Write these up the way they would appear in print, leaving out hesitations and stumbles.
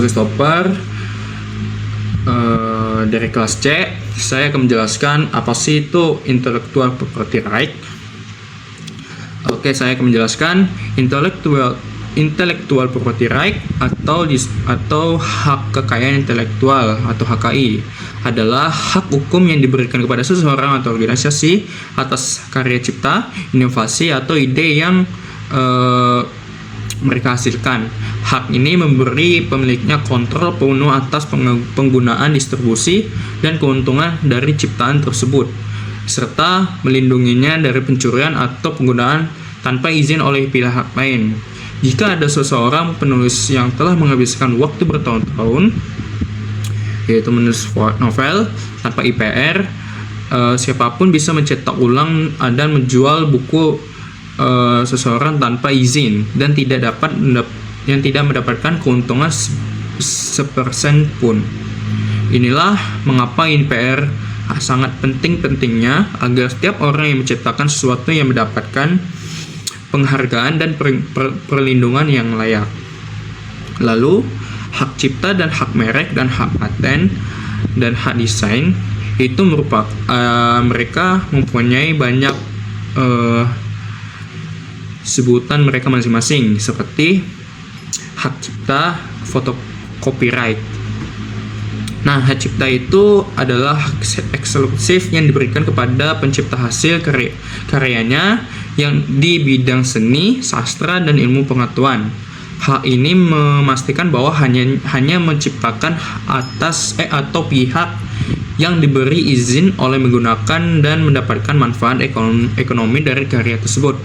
Christopher dari kelas C. Saya akan menjelaskan apa sih itu intellectual property right. Oke, saya akan menjelaskan intellectual property right atau hak kekayaan intelektual atau HKI adalah hak hukum yang diberikan kepada seseorang atau organisasi atas karya cipta, inovasi atau ide yang mereka hasilkan. Hak ini memberi pemiliknya kontrol penuh atas penggunaan, distribusi, dan keuntungan dari ciptaan tersebut, serta melindunginya dari pencurian atau penggunaan tanpa izin oleh pihak lain. Jika ada seseorang penulis yang telah menghabiskan waktu bertahun-tahun, yaitu menulis novel tanpa IPR, siapapun bisa mencetak ulang dan menjual buku seseorang tanpa izin dan tidak mendapatkan keuntungan sepersen pun. Inilah mengapa IPR sangat pentingnya agar setiap orang yang menciptakan sesuatu yang mendapatkan penghargaan dan perlindungan yang layak. Lalu, hak cipta dan hak merek dan hak paten dan hak desain itu mereka mempunyai banyak sebutan mereka masing-masing, seperti hak cipta, foto copyright. Nah, hak cipta itu adalah hak eksklusif yang diberikan kepada pencipta hasil karyanya yang di bidang seni, sastra, dan ilmu pengetahuan. Hal ini memastikan bahwa hanya menciptakan atau pihak yang diberi izin oleh menggunakan dan mendapatkan manfaat ekonomi dari karya tersebut.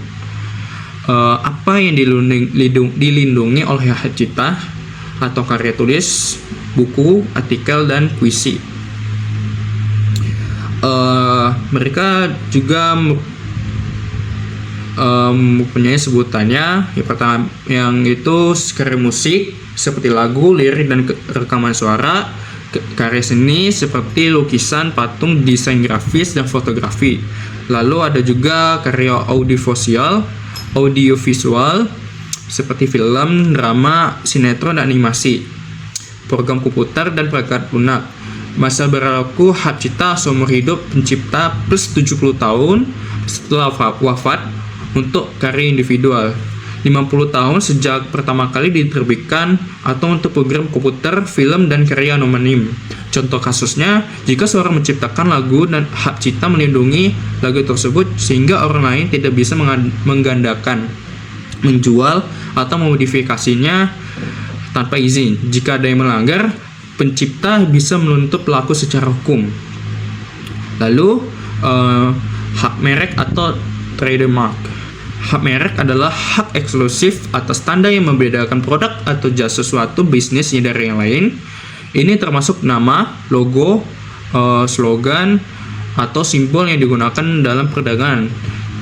Apa yang dilindungi oleh hak cipta atau karya tulis, buku, artikel, dan puisi. Mereka juga mempunyai sebutannya. Yang pertama yang itu karya musik seperti lagu, lirik, dan rekaman suara. Karya seni seperti lukisan, patung, desain grafis, dan fotografi. Lalu ada juga karya audiovisual seperti film, drama, sinetron, dan animasi, program komputer, dan perangkat lunak. Masa berlaku hak cipta seumur hidup pencipta plus 70 tahun setelah wafat untuk karya individual, 50 tahun sejak pertama kali diterbitkan atau untuk program komputer, film, dan karya anonim. Contoh kasusnya, jika seorang menciptakan lagu dan hak cipta melindungi lagu tersebut sehingga orang lain tidak bisa menggandakan, menjual, atau memodifikasinya tanpa izin. Jika ada yang melanggar, pencipta bisa menuntut pelaku secara hukum. Lalu, hak merek atau trademark. Hak merek adalah hak eksklusif atas tanda yang membedakan produk atau jasa suatu bisnisnya dari yang lain. Ini termasuk nama, logo, slogan, atau simbol yang digunakan dalam perdagangan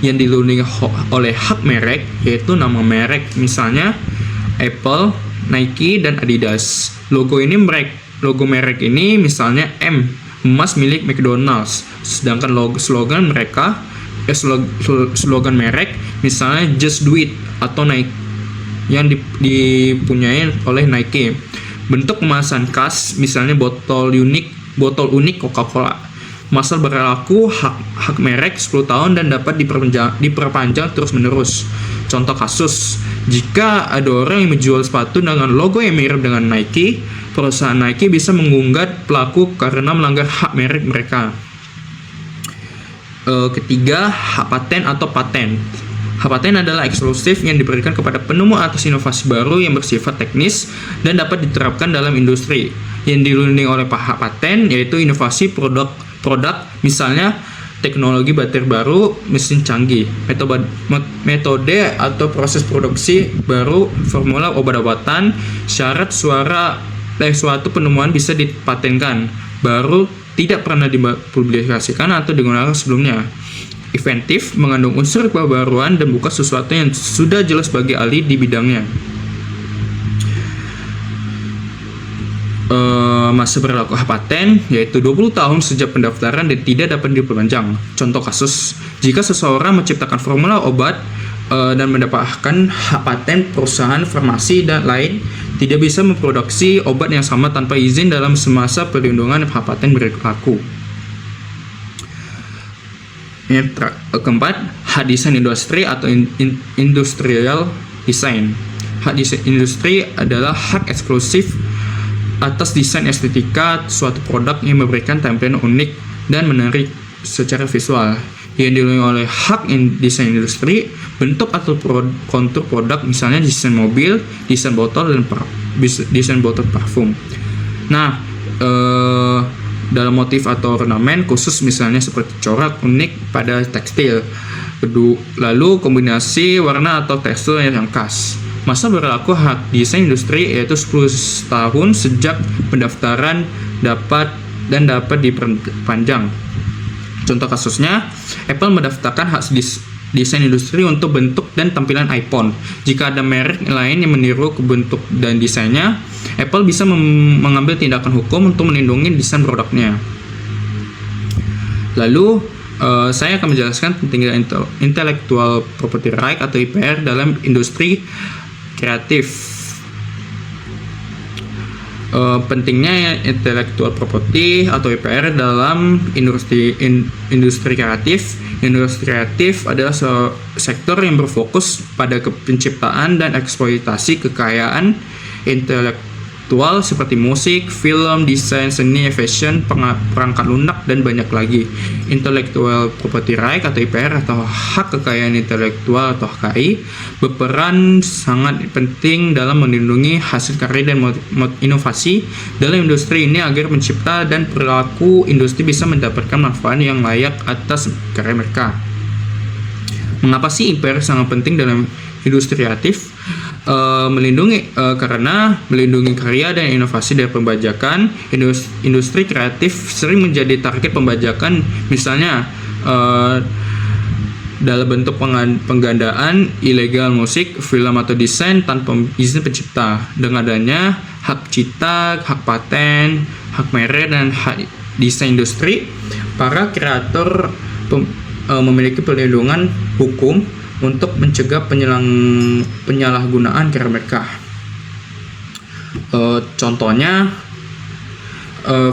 yang dilindungi oleh hak merek, yaitu nama merek, misalnya Apple, Nike, dan Adidas. Logo merek ini misalnya M, emas milik McDonald's. Sedangkan slogan merek misalnya Just Do It atau Nike yang dipunyai oleh Nike. Bentuk kemasan khas misalnya botol unik Coca-Cola. Masa berlaku hak merek 10 tahun dan dapat diperpanjang terus-menerus. Contoh kasus, jika ada orang yang menjual sepatu dengan logo yang mirip dengan Nike, perusahaan Nike bisa menggugat pelaku karena melanggar hak merek mereka. Ketiga, hak paten atau paten. Hak paten adalah eksklusif yang diberikan kepada penemu atas inovasi baru yang bersifat teknis dan dapat diterapkan dalam industri. Yang dilindungi oleh hak paten yaitu inovasi produk, misalnya teknologi baterai baru, mesin canggih, metode atau proses produksi baru, formula obat-obatan, syarat suatu penemuan bisa dipatenkan, baru tidak pernah dipublikasikan atau digunakan sebelumnya. Inventif, mengandung unsur kebaruan dan bukan sesuatu yang sudah jelas bagi ahli di bidangnya. Masa berlaku hak paten yaitu 20 tahun sejak pendaftaran dan tidak dapat diperpanjang. Contoh kasus, jika seseorang menciptakan formula obat dan mendapatkan hak paten perusahaan farmasi dan lain tidak bisa memproduksi obat yang sama tanpa izin dalam semasa perlindungan hak paten berlaku. Yang keempat, hak desain industri atau industrial design. Hak desain industri adalah hak eksklusif atas desain estetika suatu produk yang memberikan tampilan unik dan menarik secara visual, yang dilindungi oleh hak desain industri. Bentuk atau kontur produk, misalnya desain mobil, desain botol, dan desain botol parfum. Nah, dalam motif atau ornamen khusus, misalnya seperti corak unik pada tekstil. Lalu kombinasi warna atau tekstur yang khas. Masa berlaku hak desain industri yaitu 10 tahun sejak pendaftaran dapat diperpanjang. Contoh kasusnya, Apple mendaftarkan hak desain industri untuk bentuk dan tampilan iPhone. Jika ada merek lain yang meniru bentuk dan desainnya, Apple bisa mengambil tindakan hukum untuk melindungi desain produknya. Lalu, saya akan menjelaskan tentang intellectual property right atau IPR dalam industri kreatif. Pentingnya intellectual property atau IPR dalam industri kreatif. Industri kreatif adalah sektor yang berfokus pada penciptaan dan eksploitasi kekayaan intelektual seperti musik, film, desain, seni, fashion, perangkat lunak, dan banyak lagi. Intellectual property right atau IPR atau hak kekayaan intelektual atau HKI berperan sangat penting dalam melindungi hasil karya dan inovasi dalam industri ini agar pencipta dan pelaku industri bisa mendapatkan manfaat yang layak atas karya mereka. Mengapa sih IPR sangat penting dalam industri kreatif? Karena melindungi karya dan inovasi dari pembajakan. Industri kreatif sering menjadi target pembajakan, misalnya dalam bentuk penggandaan ilegal musik, film, atau desain tanpa izin pencipta. Dengan adanya hak cipta, hak paten, hak merek, dan hak desain industri, para kreator memiliki perlindungan hukum untuk mencegah penyalahgunaan karya mereka. Contohnya,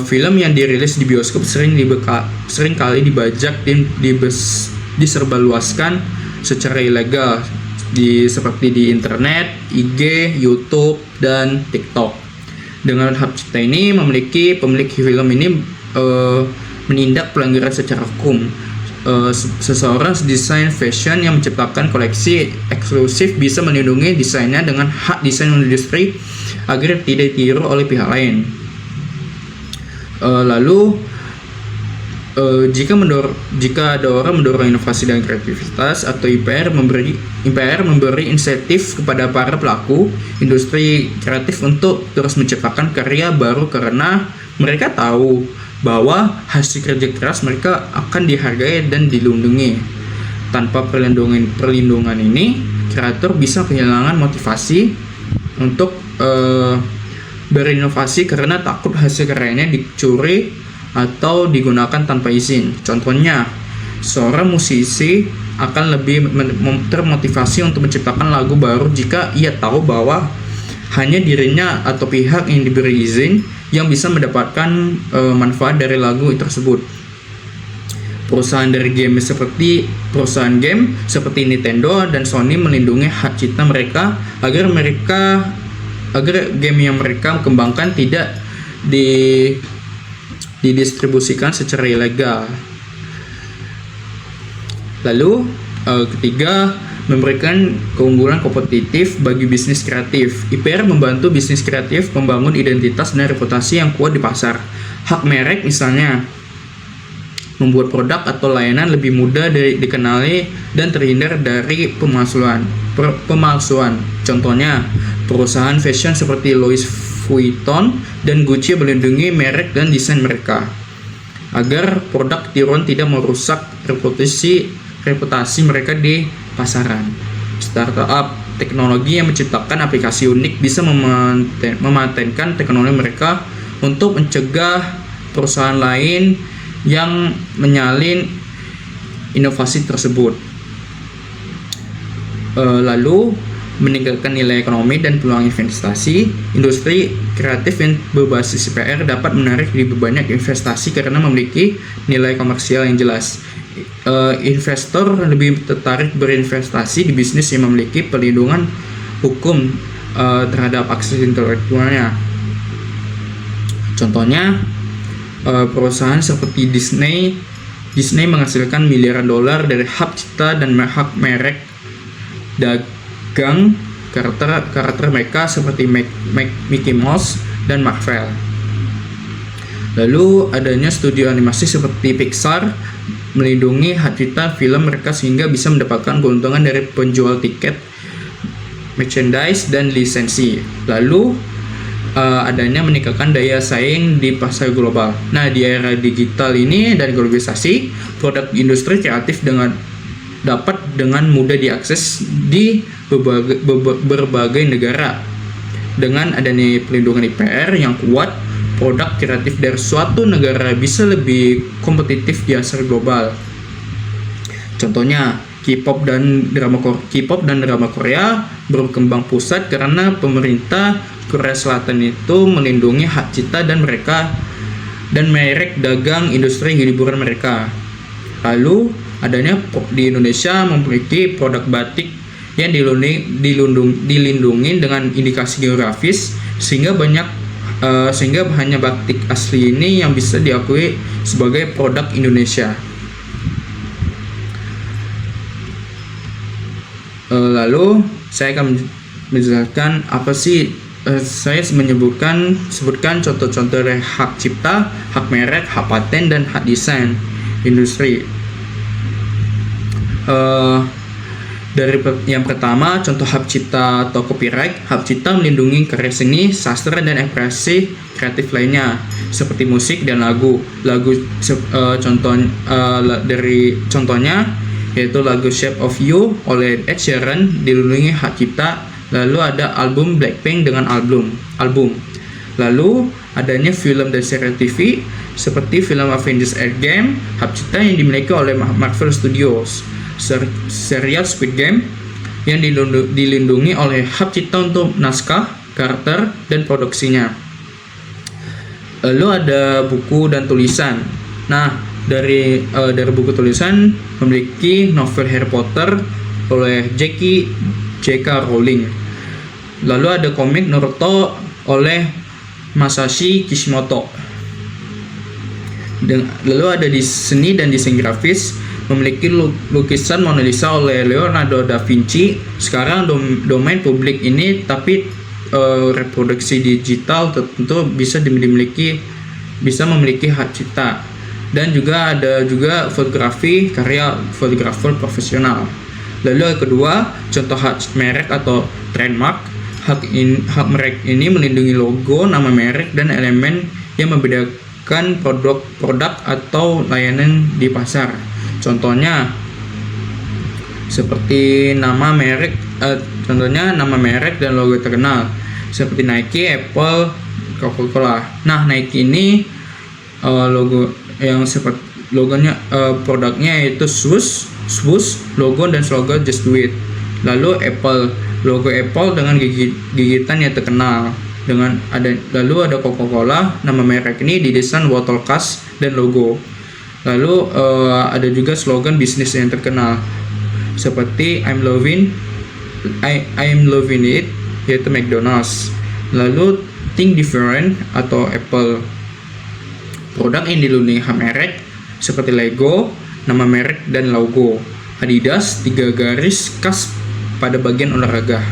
film yang dirilis di bioskop sering kali dibajak dan diserbaluaskan secara ilegal seperti di internet, IG, YouTube, dan TikTok. Dengan hak cipta ini, pemilik film ini menindak pelanggaran secara hukum. Seseorang desain fashion yang menciptakan koleksi eksklusif bisa melindungi desainnya dengan hak desain industri agar tidak ditiru oleh pihak lain. Jika ada orang mendorong inovasi dan kreativitas, atau IPR memberi insentif kepada para pelaku industri kreatif untuk terus menciptakan karya baru karena mereka tahu bahwa hasil kerja keras mereka akan dihargai dan dilindungi. Tanpa perlindungan ini, kreator bisa kehilangan motivasi untuk berinovasi karena takut hasil karyanya dicuri atau digunakan tanpa izin. Contohnya, seorang musisi akan lebih termotivasi untuk menciptakan lagu baru jika ia tahu bahwa hanya dirinya atau pihak yang diberi izin yang bisa mendapatkan manfaat dari lagu tersebut. Perusahaan game seperti Nintendo dan Sony melindungi hak cipta mereka agar game yang mereka kembangkan tidak didistribusikan secara ilegal. Lalu ketiga, memberikan keunggulan kompetitif bagi bisnis kreatif. IPR membantu bisnis kreatif membangun identitas dan reputasi yang kuat di pasar. Hak merek misalnya membuat produk atau layanan lebih mudah dikenali dan terhindar dari pemalsuan. Contohnya, perusahaan fashion seperti Louis Vuitton dan Gucci melindungi merek dan desain mereka agar produk tiruan tidak merusak reputasi mereka di pasaran. Startup teknologi yang menciptakan aplikasi unik bisa mematenkan teknologi mereka untuk mencegah perusahaan lain yang menyalin inovasi tersebut. Lalu meningkatkan nilai ekonomi dan peluang investasi. Industri kreatif yang berbasis PR dapat menarik lebih banyak investasi karena memiliki nilai komersial yang jelas. Investor lebih tertarik berinvestasi di bisnis yang memiliki perlindungan hukum terhadap akses intelektualnya. Contohnya, perusahaan seperti Disney menghasilkan miliaran dolar dari hak cipta dan hak merek dagang karakter mereka seperti Mickey Mouse dan Marvel. Lalu adanya studio animasi seperti Pixar melindungi hak cipta film mereka sehingga bisa mendapatkan keuntungan dari penjual tiket, merchandise, dan lisensi. Lalu adanya meningkatkan daya saing di pasar global. Nah, di era digital ini dan globalisasi, produk industri kreatif dapat dengan mudah diakses di berbagai negara. Dengan adanya perlindungan IPR yang kuat, produk kreatif dari suatu negara bisa lebih kompetitif di pasar global. Contohnya, K-pop dan drama Korea berkembang pesat karena pemerintah Korea Selatan itu melindungi hak cipta dan merek dagang industri hiburan mereka. Lalu adanya di Indonesia memiliki produk batik yang dilindungi dengan indikasi geografis sehingga hanya batik asli ini yang bisa diakui sebagai produk Indonesia. Lalu saya akan menjelaskan apa sih saya sebutkan contoh-contoh dari hak cipta, hak merek, hak paten, dan hak desain industri. Dari yang pertama, contoh hak cipta atau copyright. Hak cipta melindungi karya seni, sastra, dan ekspresi kreatif lainnya seperti musik dan lagu. Contohnya yaitu lagu Shape of You oleh Ed Sheeran dilindungi hak cipta. Lalu ada album Blackpink dengan album. Lalu adanya film dan serial TV seperti film Avengers Endgame, hak cipta yang dimiliki oleh Marvel Studios. Serial Squid Game yang dilindungi oleh hak cipta untuk naskah, karakter, dan produksinya. Lalu ada buku dan tulisan. Nah, dari buku tulisan memiliki novel Harry Potter oleh J.K. Rowling. Lalu ada komik Naruto oleh Masashi Kishimoto. Lalu ada di seni dan desain grafis memiliki lukisan Mona Lisa oleh Leonardo da Vinci. Sekarang domain publik ini, tapi reproduksi digital tentu bisa memiliki hak cipta. Dan juga ada fotografi karya fotografer profesional. Lalu yang kedua, contoh hak merek atau trademark. Hak merek ini melindungi logo, nama merek, dan elemen yang membedakan produk atau layanan di pasar. Contohnya seperti nama merek dan logo terkenal seperti Nike, Apple, Coca-Cola. Nah, Nike ini produknya yaitu swoosh, logo dan slogan Just Do It. Lalu logo Apple dengan gigitan yang terkenal. Lalu ada Coca-Cola, nama merek ini didesain botol kas dan logo. Lalu ada juga slogan bisnis yang terkenal seperti I'm loving it, yaitu McDonald's. Lalu Think Different atau Apple. Produk yang dilindungi hak merek seperti Lego, nama merek, dan logo. Adidas, 3 garis khas pada bagian olahraga.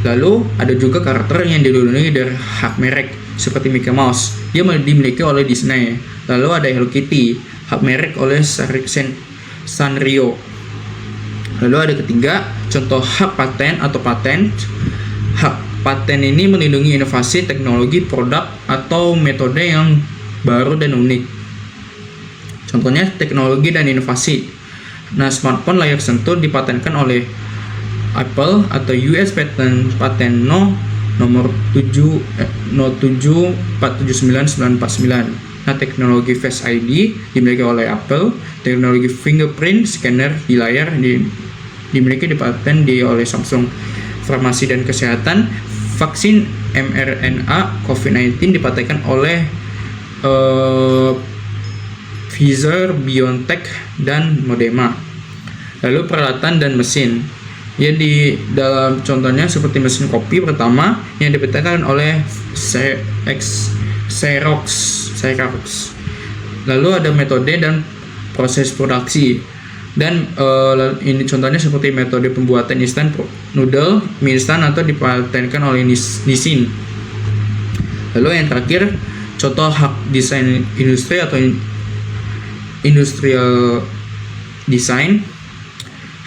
Lalu ada juga karakter yang dilindungi dari hak merek seperti Mickey Mouse, dia dimiliki oleh Disney. Lalu ada Hello Kitty, hak merek oleh Sanrio. Lalu ada ketiga, contoh hak paten atau patent. Hak paten ini melindungi inovasi teknologi, produk, atau metode yang baru dan unik. Contohnya teknologi dan inovasi. Nah, smartphone layar sentuh dipatenkan oleh Apple atau US Patent No nomor 7479949. Nah, teknologi Face ID dimiliki oleh Apple. Teknologi fingerprint scanner di layar dimiliki dipaten oleh Samsung. Farmasi dan kesehatan, vaksin mRNA COVID-19 dipatenkan oleh Pfizer, BioNTech, dan Moderna. Lalu peralatan dan mesin. Ya, di dalam contohnya seperti mesin kopi pertama yang dipatenkan oleh Xerox. Lalu ada metode dan proses produksi. Dan ini contohnya seperti metode pembuatan instan noodle, mie instan atau dipatenkan oleh Nissin. Lalu yang terakhir, contoh hak desain industri atau industrial design.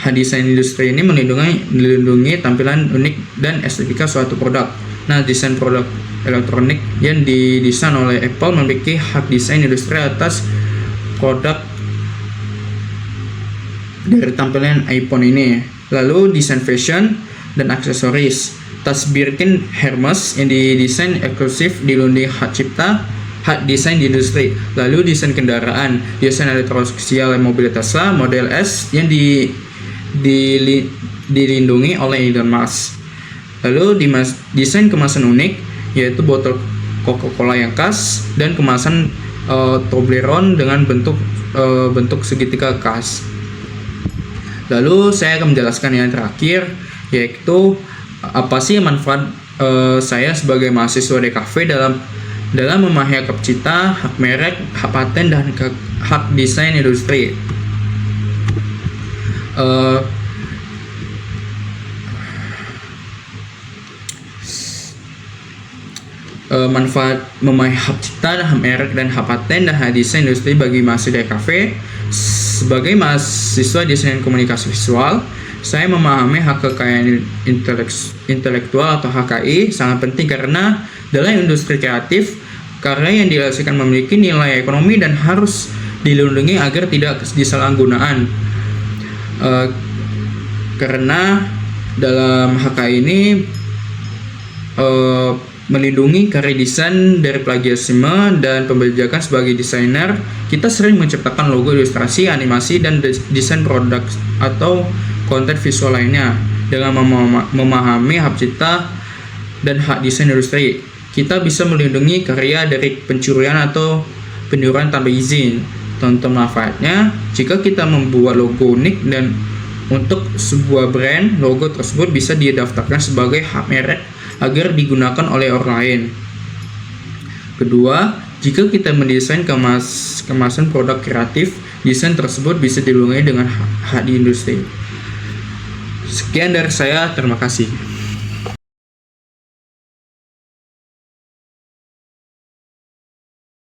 Hak desain industri ini melindungi tampilan unik dan estetika suatu produk. Nah, desain produk elektronik yang didesain oleh Apple memiliki hak desain industri atas produk dari tampilan iPhone ini. Lalu desain fashion dan aksesoris. Tas Birkin Hermes yang didesain eksklusif dilindungi hak cipta, hak desain di industri. Lalu desain kendaraan, desain elektronik mobil Tesla Model S yang dilindungi oleh Elon Musk. Lalu desain kemasan unik, yaitu botol Coca-Cola yang khas dan kemasan Toblerone dengan bentuk segitiga khas. Lalu saya akan menjelaskan yang terakhir, yaitu apa sih manfaat saya sebagai mahasiswa DKV dalam memahami hak cipta, hak merek, hak paten, dan hak desain industri. Manfaat memahami hak cipta, hak merek, dan hak paten dan hak desain industri bagi mahasiswa DKV. Sebagai mahasiswa desain komunikasi visual, saya memahami hak kekayaan intelektual atau HKI sangat penting karena dalam industri kreatif, karya yang dihasilkan memiliki nilai ekonomi dan harus dilindungi agar tidak disalahgunaan. Karena dalam HKI ini melindungi karya desain dari plagiarisme dan pembajakan. Sebagai desainer, kita sering menciptakan logo, ilustrasi, animasi, dan desain produk atau konten visual lainnya. Dengan memahami hak cipta dan hak desain industri, kita bisa melindungi karya dari pencurian atau peniruan tanpa izin. Contoh manfaatnya, jika kita membuat logo unik dan untuk sebuah brand, logo tersebut bisa didaftarkan sebagai hak merek agar digunakan oleh orang lain. Kedua, jika kita mendesain kemasan produk kreatif, desain tersebut bisa dilindungi dengan hak di industri. Sekian dari saya, terima kasih.